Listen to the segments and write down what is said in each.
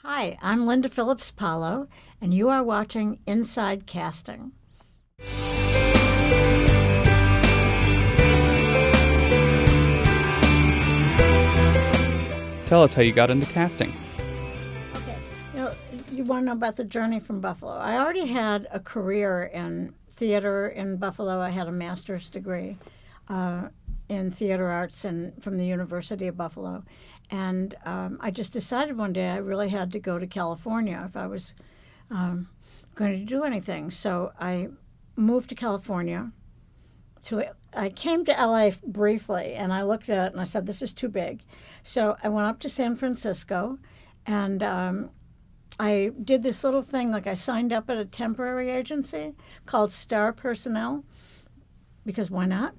Hi, I'm Linda Phillips-Palo, and you are watching Inside Casting. Tell us how you got into casting. Okay, you want to know about the journey from Buffalo. I already had a career in theater in Buffalo. I had a master's degree in theater arts from the University of Buffalo. And I just decided one day I really had to go to California if I was going to do anything. So I moved to California. I came to LA briefly, and I looked at it and I said, this is too big. So I went up to San Francisco, and I did this little thing, like I signed up at a temporary agency called Star Personnel, because why not?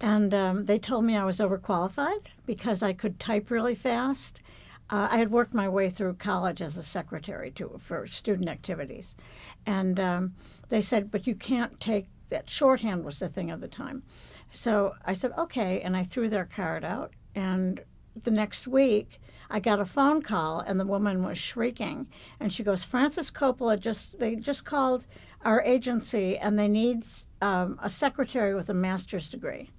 And they told me I was overqualified because I could type really fast. I had worked my way through college as a secretary for student activities. And they said, but you can't take that. Shorthand was the thing of the time. So I said, okay, and I threw their card out. And the next week, I got a phone call, and the woman was shrieking. And she goes, Francis Coppola, they just called our agency, and they need a secretary with a master's degree.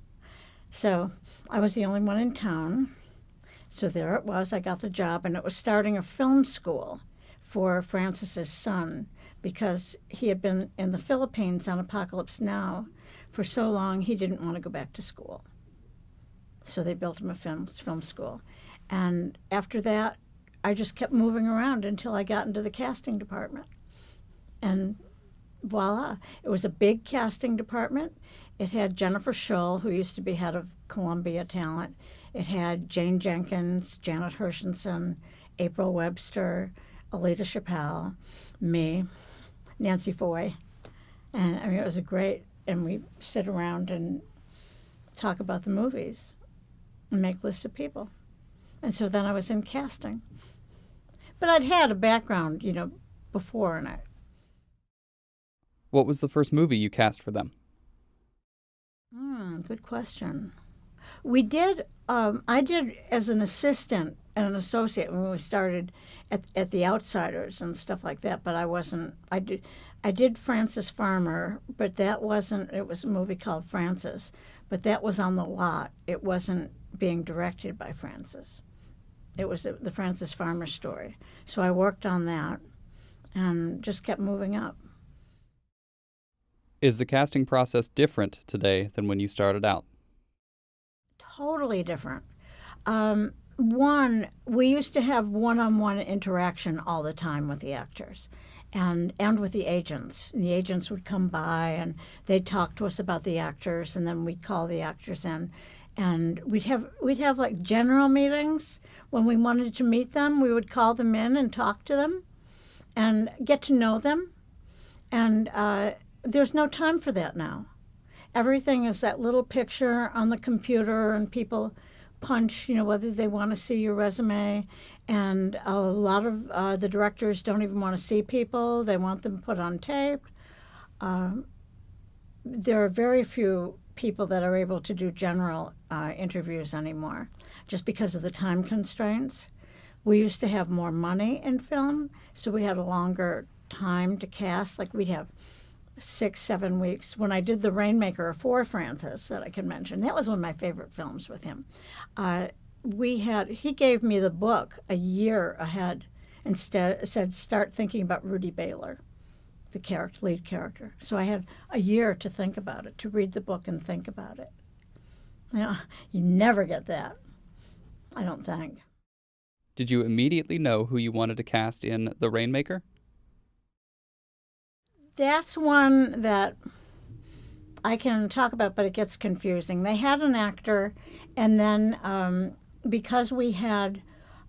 So I was the only one in town. So there it was. I got the job, and it was starting a film school for Francis's son because he had been in the Philippines on Apocalypse Now for so long he didn't want to go back to school. So they built him a film school. And after that, I just kept moving around until I got into the casting department. And voila, it was a big casting department. It had Jennifer Shull, who used to be head of Columbia Talent. It had Jane Jenkins, Janet Hershenson, April Webster, Alita Chappelle, me, Nancy Foy. And I mean, it was and we sit around and talk about the movies and make lists of people. And so then I was in casting. But I'd had a background, before in it. What was the first movie you cast for them? Good question. I did as an assistant and an associate when we started at the Outsiders and stuff like that, but I did Frances Farmer, but it was a movie called Frances, but that was on the lot. It wasn't being directed by Frances. It was the Frances Farmer story. So I worked on that and just kept moving up. Is the casting process different today than when you started out? Totally different. We used to have one-on-one interaction all the time with the actors and with the agents. And the agents would come by and they'd talk to us about the actors, and then we'd call the actors in. And we'd have like general meetings. When we wanted to meet them, we would call them in and talk to them and get to know them. And there's no time for that now. Everything is that little picture on the computer, and people punch, whether they want to see your resume. And a lot of the directors don't even want to see people. They want them put on tape. There are very few people that are able to do general interviews anymore, just because of the time constraints. We used to have more money in film, so we had a longer time to cast. Like we'd have 6-7 weeks. When I did the RAINMAKER for Francis, that I can mention, that was one of my favorite films with him. He gave me the book a year ahead and said, start thinking about Rudy Baylor, the lead character. So I had a year to think about it, to read the book and think about it. You never get that, I don't think. Did you immediately know who you wanted to cast in The Rainmaker? That's one that I can talk about, but it gets confusing. They had an actor, and then because we had,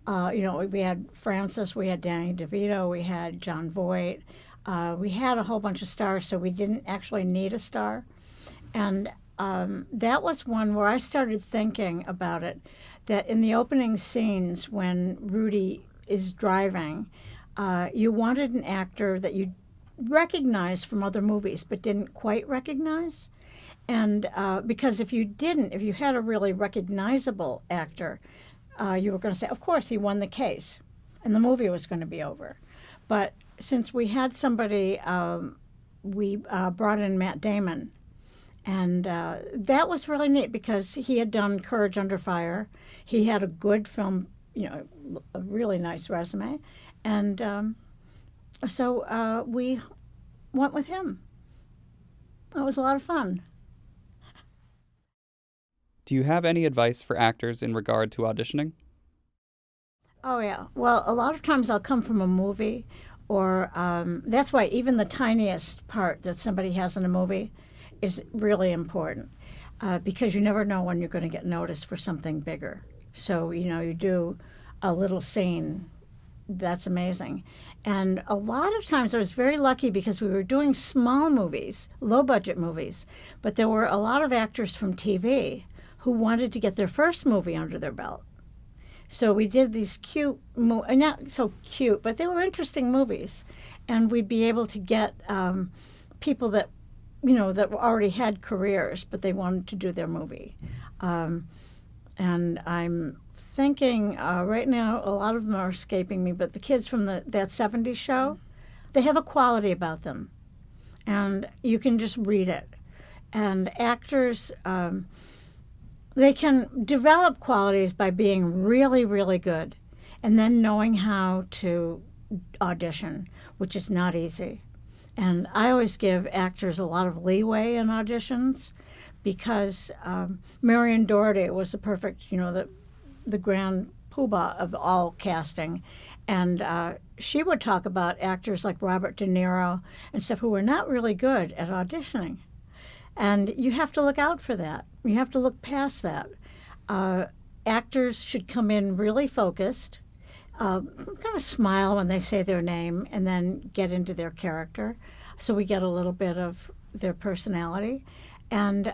we had Francis, we had Danny DeVito, we had John Voight, we had a whole bunch of stars, so we didn't actually need a star. And that was one where I started thinking about it, that in the opening scenes when Rudy is driving, you wanted an actor that you recognized from other movies but didn't quite recognize. And because if you had a really recognizable actor, you were going to say, of course, he won the case. and the movie was going to be over. But since we had somebody, we brought in Matt Damon, and that was really neat because he had done Courage Under Fire. He had a good film, a really nice resume, and so we went with him. It was a lot of fun. Do you have any advice for actors in regard to auditioning? Oh, yeah. Well, a lot of times I'll come from a movie, or that's why even the tiniest part that somebody has in a movie is really important because you never know when you're going to get noticed for something bigger. So, you do a little scene. That's amazing. And a lot of times I was very lucky because we were doing small movies, low budget movies, but there were a lot of actors from TV who wanted to get their first movie under their belt. So we did these cute, not so cute, but they were interesting movies. And we'd be able to get people that, that already had careers, but they wanted to do their movie. And I'm thinking right now, a lot of them are escaping me, but the kids from that 70s show, they have a quality about them. And you can just read it. And actors, they can develop qualities by being really, really good and then knowing how to audition, which is not easy. And I always give actors a lot of leeway in auditions because Marion Doherty was the perfect, the grand poobah of all casting. And she would talk about actors like Robert De Niro and stuff who were not really good at auditioning. And you have to look out for that. You have to look past that. Actors should come in really focused, kind of smile when they say their name, and then get into their character. So we get a little bit of their personality. And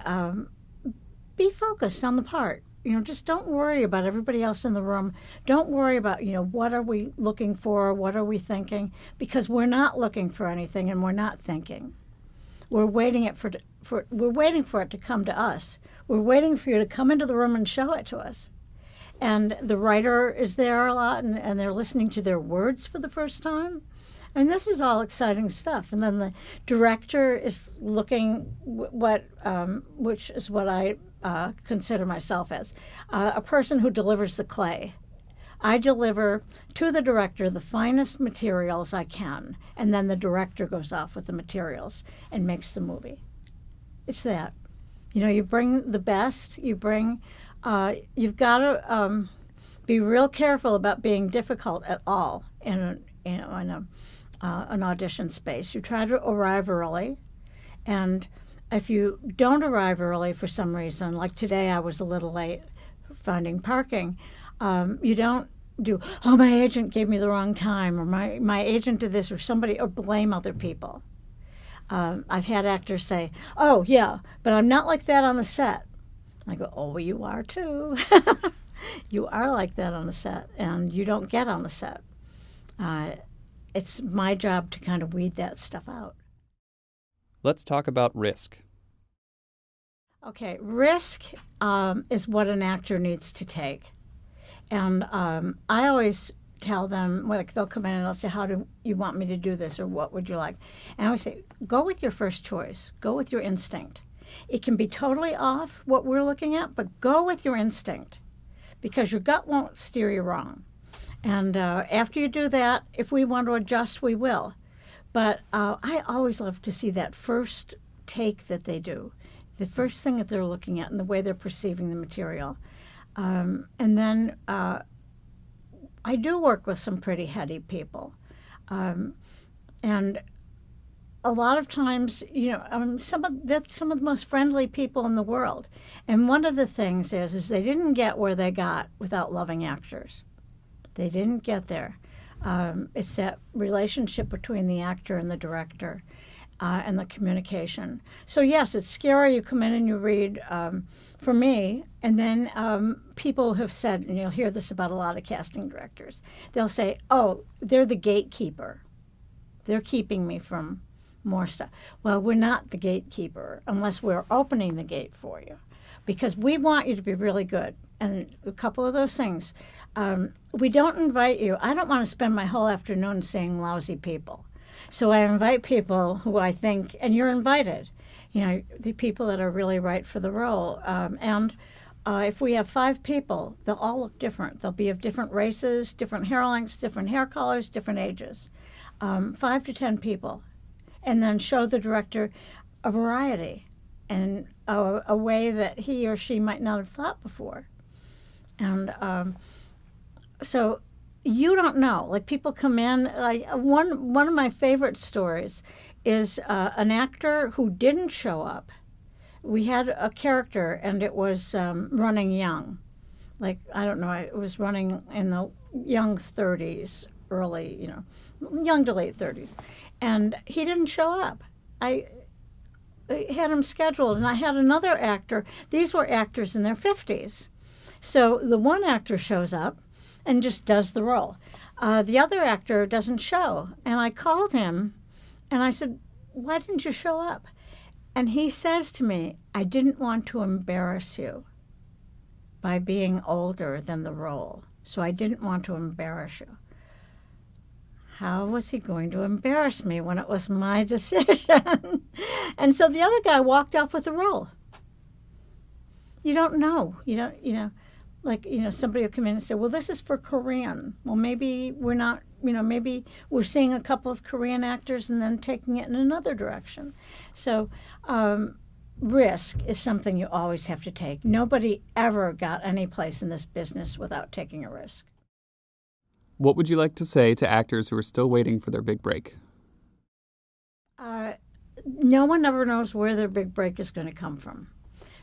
be focused on the part. Just don't worry about everybody else in the room. Don't worry about, what are we looking for? What are we thinking? Because we're not looking for anything and we're not thinking. We're waiting for it to come to us. We're waiting for you to come into the room and show it to us. And the writer is there a lot, and they're listening to their words for the first time. And this is all exciting stuff. And then the director is looking which is what I consider myself as a person who delivers the clay. I deliver to the director the finest materials I can, and then the director goes off with the materials and makes the movie. It's that. You bring the best. You've got to be real careful about being difficult at all in an audition space. You try to arrive early, and if you don't arrive early for some reason, like today I was a little late finding parking, you don't do, my agent gave me the wrong time, or my agent did this, or blame other people. I've had actors say, oh, yeah, but I'm not like that on the set. I go, oh, well, you are too. You are like that on the set, and you don't get on the set. It's my job to kind of weed that stuff out. Let's talk about risk. Okay, risk is what an actor needs to take. And I always tell them, they'll come in and they'll say, how do you want me to do this, or what would you like? And I always say, go with your first choice. Go with your instinct. It can be totally off what we're looking at, but go with your instinct because your gut won't steer you wrong. And after you do that, if we want to adjust, we will. But I always love to see that first take that they do, the first thing that they're looking at and the way they're perceiving the material. And then I do work with some pretty heady people. And a lot of times, some of the most friendly people in the world. And one of the things is they didn't get where they got without loving actors. They didn't get there. It's that relationship between the actor and the director and the communication. So yes, it's scary. You come in and you read, for me, and then people have said, and you'll hear this about a lot of casting directors, they'll say, oh, they're the gatekeeper. They're keeping me from more stuff. Well, we're not the gatekeeper unless we're opening the gate for you, because we want you to be really good. And a couple of those things, We don't invite you. I don't want to spend my whole afternoon seeing lousy people. So I invite people who I think, and you're invited, the people that are really right for the role. And if we have 5 people, they'll all look different. They'll be of different races, different hair lengths, different hair colors, different ages. 5 to 10 people. And then show the director a variety and a way that he or she might not have thought before. And so you don't know. Like, people come in. Like, one of my favorite stories is an actor who didn't show up. We had a character, and it was running young. Like, I don't know, it was running in the young 30s, early, young to late 30s. And he didn't show up. I had him scheduled, and I had another actor. These were actors in their 50s. So the one actor shows up and just does the role. The other actor doesn't show. And I called him, and I said, "Why didn't you show up?" And he says to me, "I didn't want to embarrass you by being older than the role. So I didn't want to embarrass you." How was he going to embarrass me when it was my decision? And so the other guy walked off with the role. You don't know. Somebody will come in and say, "Well, this is for Korean." Well, maybe we're not, maybe we're seeing a couple of Korean actors and then taking it in another direction. So risk is something you always have to take. Nobody ever got any place in this business without taking a risk. What would you like to say to actors who are still waiting for their big break? No one ever knows where their big break is going to come from.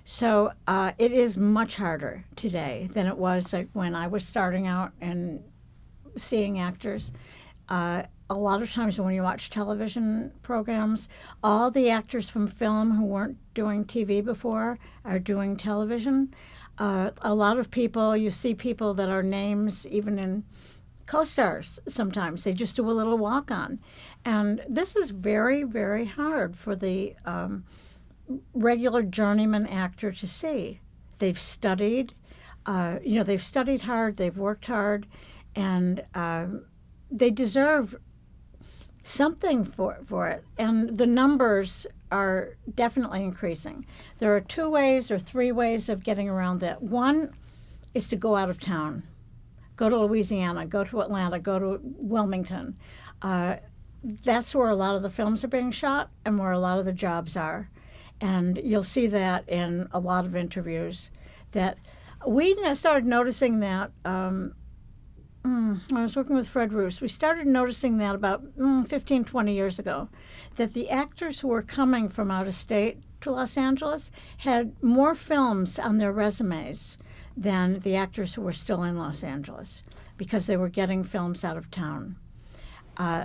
So it is much harder today than it was when I was starting out and seeing actors. A lot of times when you watch television programs, all the actors from film who weren't doing TV before are doing television. A lot of people, you see people that are names even in co-stars sometimes. They just do a little walk-on. And this is very, very hard for the regular journeyman actor to see. They've studied, they've studied hard, they've worked hard, and they deserve something for it. And the numbers are definitely increasing. There are 2 ways or 3 ways of getting around that. One is to go out of town. Go to Louisiana, go to Atlanta, go to Wilmington. That's where a lot of the films are being shot and where a lot of the jobs are. And you'll see that in a lot of interviews. That we started noticing that, I was working with Fred Roos. We started noticing that about 15, 20 years ago, that the actors who were coming from out of state to Los Angeles had more films on their resumes than the actors who were still in Los Angeles, because they were getting films out of town.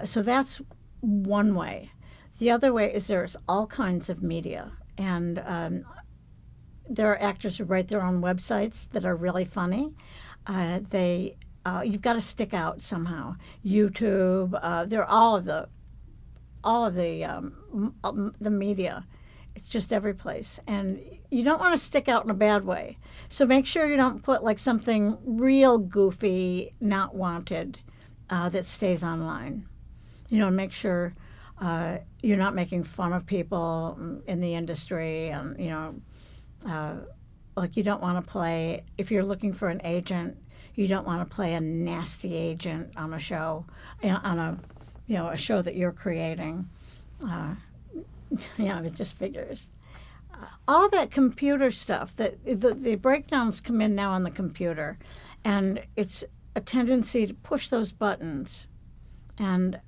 So that's one way. The other way is there's all kinds of media, and there are actors who write their own websites that are really funny. You've got to stick out somehow. YouTube, there are all of the media. It's just every place. And you don't want to stick out in a bad way. So make sure you don't put like something real goofy, not wanted, that stays online. Make sure you're not making fun of people in the industry. And, like, you don't want to play, if you're looking for an agent, you don't want to play a nasty agent on a show, on a show that you're creating. It just figures. All that computer stuff, the breakdowns come in now on the computer, and it's a tendency to push those buttons. And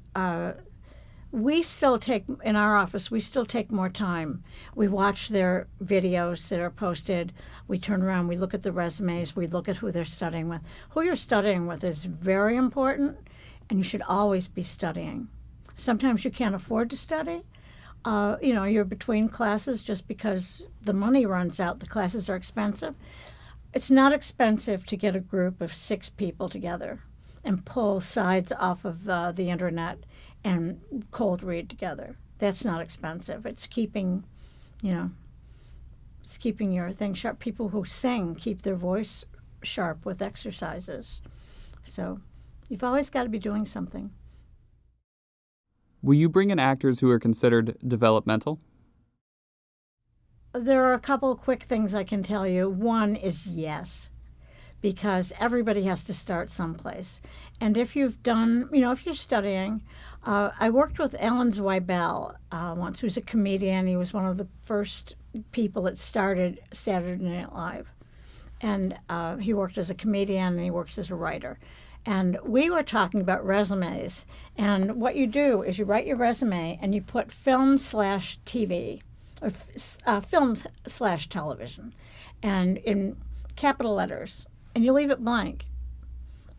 we still take, in our office, we still take more time. We watch their videos that are posted. We turn around, we look at the resumes, we look at who they're studying with. Who you're studying with is very important, and you should always be studying. Sometimes you can't afford to study. You're between classes just because the money runs out. The classes are expensive. It's not expensive to get a group of 6 people together and pull sides off of the internet and cold read together. That's not expensive. It's keeping your thing sharp. People who sing keep their voice sharp with exercises. So you've always got to be doing something. Will you bring in actors who are considered developmental? There are a couple of quick things I can tell you. One is yes, because everybody has to start someplace. And if you've done, if you're studying, I worked with Alan Zweibel once, who's a comedian. He was one of the first people that started Saturday Night Live. And he worked as a comedian and he works as a writer. And we were talking about resumes. And what you do is you write your resume and you put film/TV or film/television and in capital letters, and you leave it blank.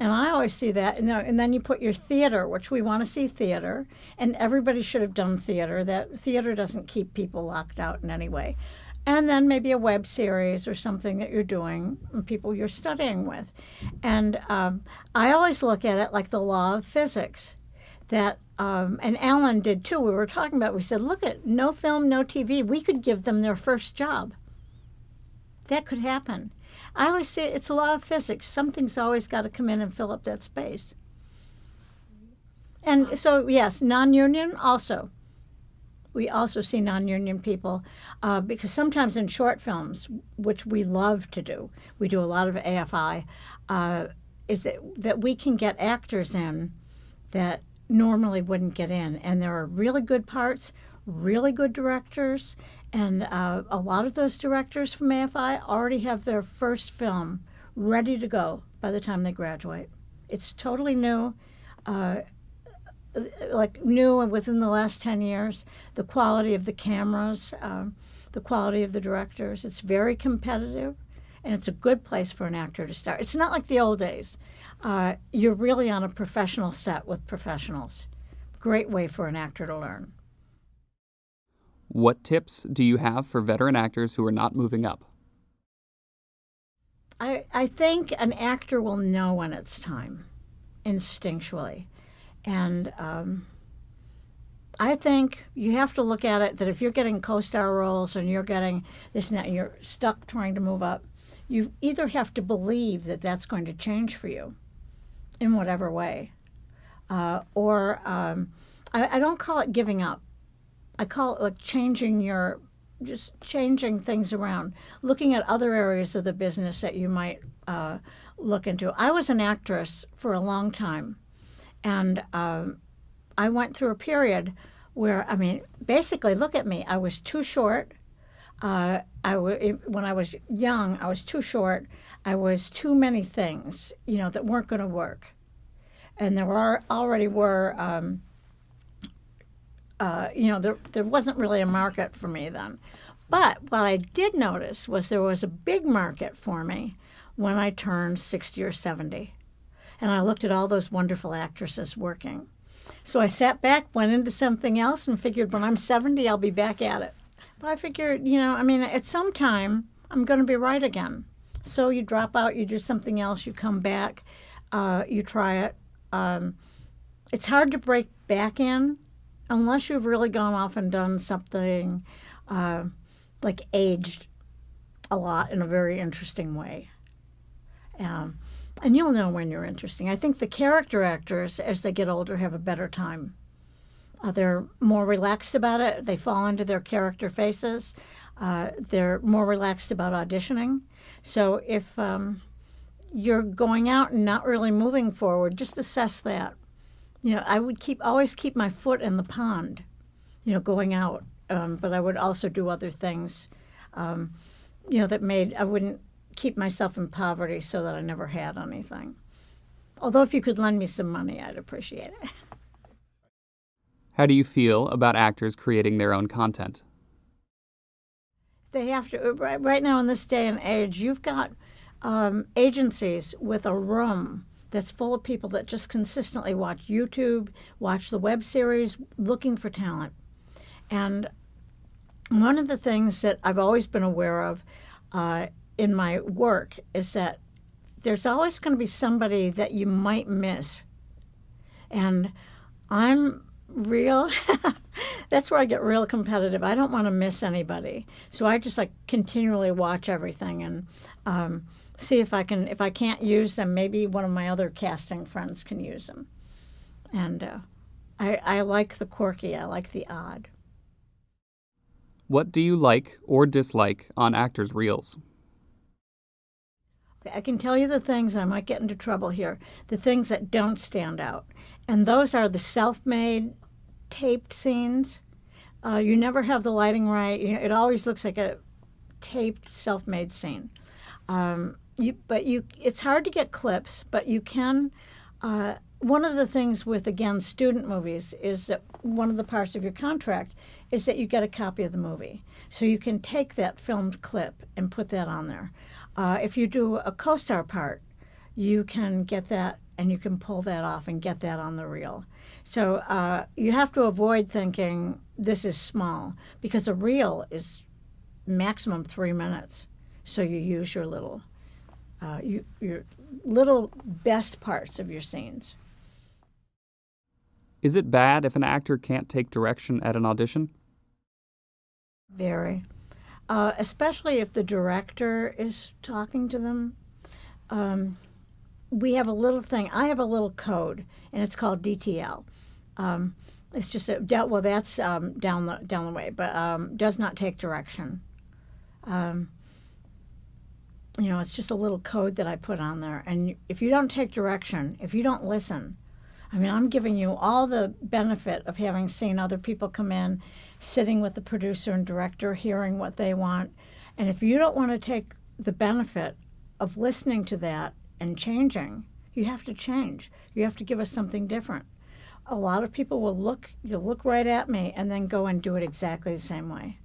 And I always see that. And then you put your theater, which we want to see theater, and everybody should have done theater. That theater doesn't keep people locked out in any way. And then maybe a web series or something that you're doing and people you're studying with. And I always look at it like the law of physics that, and Alan did too, we were talking about, we said, look at no film, no TV. We could give them their first job. That could happen. I always say it's a law of physics. Something's always got to come in and fill up that space. And so, yes, non-union also. We also see non-union people because sometimes in short films, which we love to do, we do a lot of AFI, is that we can get actors in that normally wouldn't get in. And there are really good parts, really good directors, and a lot of those directors from AFI already have their first film ready to go by the time they graduate. It's totally new. Like new within the last 10 years, the quality of the cameras, the quality of the directors. It's very competitive, and it's a good place for an actor to start. It's not like the old days. You're really on a professional set with professionals. Great way for an actor to learn. What tips do you have for veteran actors who are not moving up? I think an actor will know when it's time, instinctually. And I think you have to look at it that if you're getting co-star roles and you're getting this and that, and you're stuck trying to move up, you either have to believe that that's going to change for you in whatever way, or I don't call it giving up. I call it like just changing things around, looking at other areas of the business that you might look into. I was an actress for a long time. And I went through a period where, basically, look at me. I was too short. When I was young, I was too short. I was too many things, that weren't going to work. And there already were, there wasn't really a market for me then. But what I did notice was there was a big market for me when I turned 60 or 70. And I looked at all those wonderful actresses working. So I sat back, went into something else, and figured when I'm 70, I'll be back at it. But I figured, at some time, I'm going to be right again. So you drop out, you do something else, you come back, you try it. It's hard to break back in unless you've really gone off and done something like aged a lot in a very interesting way. And you'll know when you're interesting. I think the character actors, as they get older, have a better time. They're more relaxed about it. They fall into their character faces. They're more relaxed about auditioning. So if you're going out and not really moving forward, just assess that. I would always keep my foot in the pond, going out. But I would also do other things, that I wouldn't keep myself in poverty so that I never had anything. Although if you could lend me some money, I'd appreciate it. How do you feel about actors creating their own content? They have to. Right now in this day and age, you've got agencies with a room that's full of people that just consistently watch YouTube, watch the web series, looking for talent. And one of the things that I've always been aware of in my work is that there's always going to be somebody that you might miss. And I'm real, that's where I get real competitive. I don't want to miss anybody. So I just continually watch everything. And see if I can't use them, maybe one of my other casting friends can use them. And I like the quirky, I like the odd. What do you like or dislike on actors' reels? I can tell you the things, I might get into trouble here, the things that don't stand out. And those are the self-made taped scenes. You never have the lighting right. It always looks like a taped self-made scene. It's hard to get clips, but you can. One of the things with, again, student movies is that one of the parts of your contract is that you get a copy of the movie. So you can take that filmed clip and put that on there. If you do a co-star part, you can get that and you can pull that off and get that on the reel. So you have to avoid thinking this is small, because a reel is maximum 3 minutes. So you use your little best parts of your scenes. Is it bad if an actor can't take direction at an audition? Very. Especially if the director is talking to them. We have a little thing. I have a little code, and it's called DTL. It's just that's down the way, but does not take direction. It's just a little code that I put on there. And if you don't take direction, if you don't listen, I'm giving you all the benefit of having seen other people come in, sitting with the producer and director, hearing what they want. And if you don't want to take the benefit of listening to that and changing, you have to change. You have to give us something different. A lot of people will look right at me and then go and do it exactly the same way.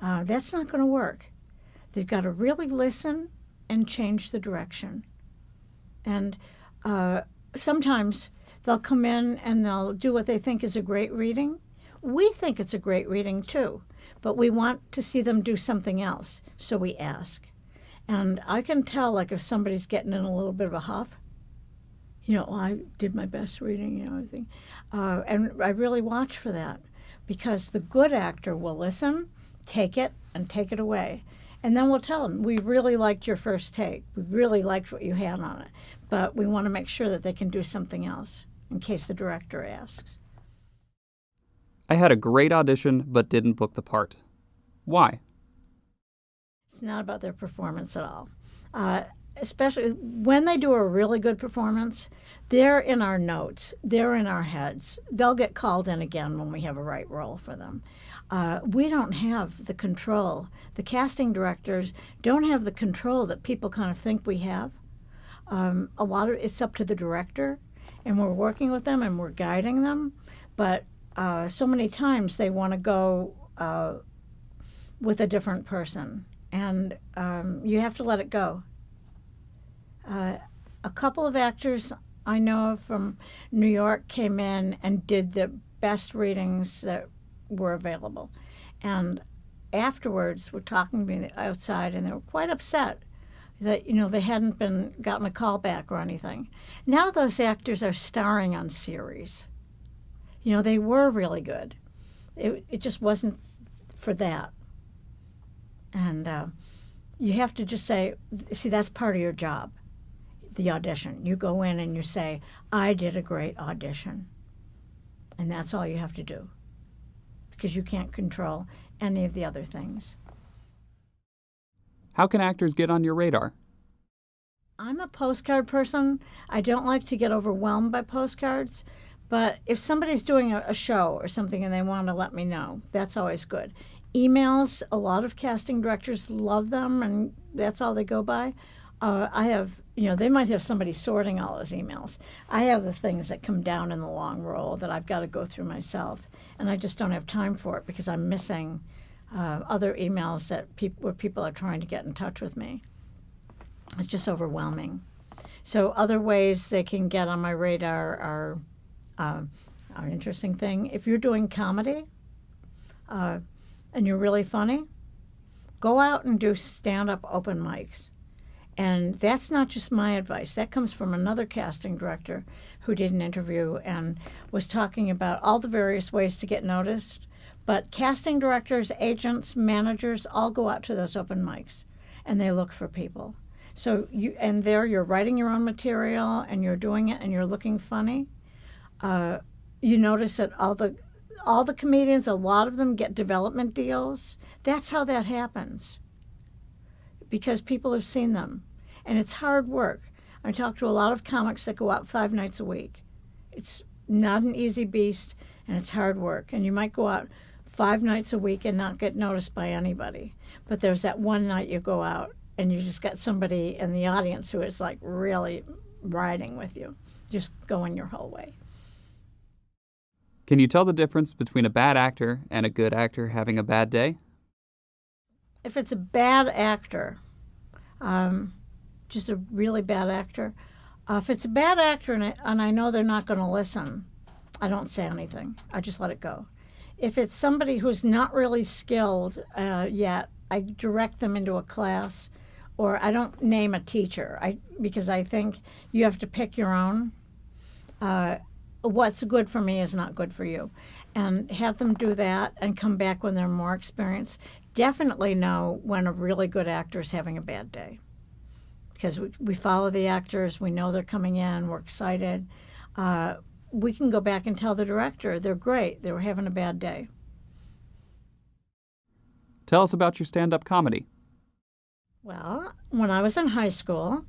That's not going to work. They've got to really listen and change the direction. And sometimes they'll come in and they'll do what they think is a great reading. We think it's a great reading too, but we want to see them do something else, so we ask. And I can tell, like, if somebody's getting in a little bit of a huff, I did my best reading, everything. And I really watch for that, because the good actor will listen, take it, and take it away. And then we'll tell them, we really liked your first take. We really liked what you had on it. But we want to make sure that they can do something else in case the director asks. I had a great audition but didn't book the part. Why? It's not about their performance at all. Especially when they do a really good performance, they're in our notes. They're in our heads. They'll get called in again when we have a right role for them. We don't have the control. The casting directors don't have the control that people kind of think we have. A lot of it's up to the director, and we're working with them and we're guiding them. But so many times they want to go with a different person, and you have to let it go. A couple of actors I know of from New York came in and did the best readings that were available. And afterwards, were talking to me outside, and they were quite upset that, they hadn't gotten a call back or anything. Now those actors are starring on series. They were really good. It just wasn't for that. And you have to just say, see, that's part of your job, the audition. You go in and you say, I did a great audition. And that's all you have to do, because you can't control any of the other things. How can actors get on your radar? I'm a postcard person. I don't like to get overwhelmed by postcards, but if somebody's doing a show or something and they want to let me know, that's always good. Emails, a lot of casting directors love them, and that's all they go by. I have, they might have somebody sorting all those emails. I have the things that come down in the long roll that I've got to go through myself, and I just don't have time for it because I'm missing other emails that where people are trying to get in touch with me. It's just overwhelming. So other ways they can get on my radar are an interesting thing. If you're doing comedy and you're really funny, go out and do stand-up open mics. And that's not just my advice. That comes from another casting director who did an interview and was talking about all the various ways to get noticed. But casting directors, agents, managers all go out to those open mics, and they look for people. So there you're writing your own material and you're doing it and you're looking funny. You notice that all the comedians, a lot of them get development deals. That's how that happens, because people have seen them, and it's hard work. I talk to a lot of comics that go out 5 nights a week. It's not an easy beast, and it's hard work. And you might go out 5 nights a week and not get noticed by anybody. But there's that one night you go out and you just got somebody in the audience who is like really riding with you, just going your whole way. Can you tell the difference between a bad actor and a good actor having a bad day? If it's a bad actor, just a really bad actor, if it's a bad actor and I know they're not going to listen, I don't say anything. I just let it go. If it's somebody who's not really skilled yet, I direct them into a class, or I don't name a teacher because I think you have to pick your own. What's good for me is not good for you. And have them do that and come back when they're more experienced. Definitely know when a really good actor is having a bad day, because we follow the actors, we know they're coming in, we're excited. We can go back and tell the director they're great, they were having a bad day. Tell us about your stand-up comedy. Well, when I was in high school,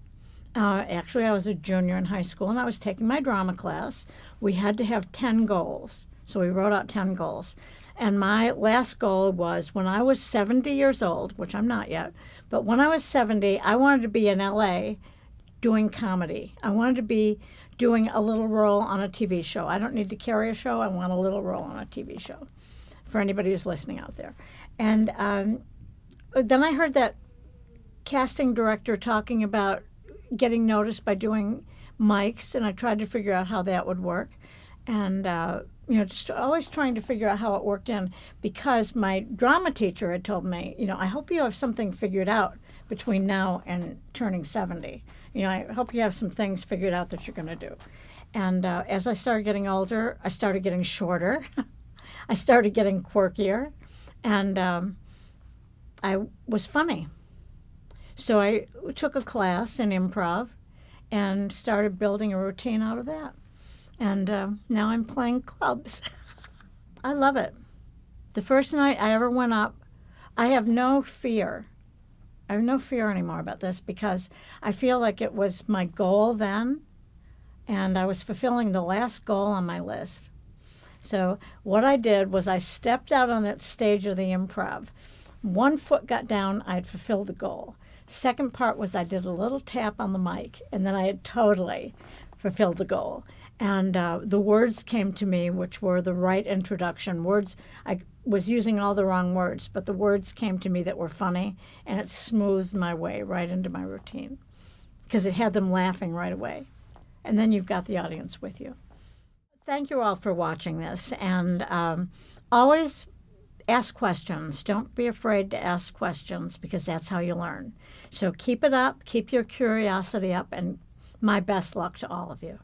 actually I was a junior in high school, and I was taking my drama class. We had to have 10 goals, so we wrote out 10 goals. And my last goal was, when I was 70 years old, which I'm not yet, but when I was 70, I wanted to be in LA doing comedy. I wanted to be doing a little role on a TV show. I don't need to carry a show. I want a little role on a TV show, for anybody who's listening out there. And then I heard that casting director talking about getting noticed by doing mics, and I tried to figure out how that would work. And just always trying to figure out how it worked in, because my drama teacher had told me, I hope you have something figured out between now and turning 70. I hope you have some things figured out that you're going to do. And as I started getting older, I started getting shorter. I started getting quirkier, and I was funny. So I took a class in improv and started building a routine out of that. And now I'm playing clubs. I love it. The first night I ever went up, I have no fear. I have no fear anymore about this, because I feel like it was my goal then, and I was fulfilling the last goal on my list. So what I did was I stepped out on that stage of the improv. One foot got down, I had fulfilled the goal. Second part was I did a little tap on the mic, and then I had totally fulfilled the goal. And the words came to me, which were the right introduction words. I was using all the wrong words, but the words came to me that were funny, and it smoothed my way right into my routine, because it had them laughing right away. And then you've got the audience with you. Thank you all for watching this, and always ask questions. Don't be afraid to ask questions, because that's how you learn. So keep it up, keep your curiosity up, and my best luck to all of you.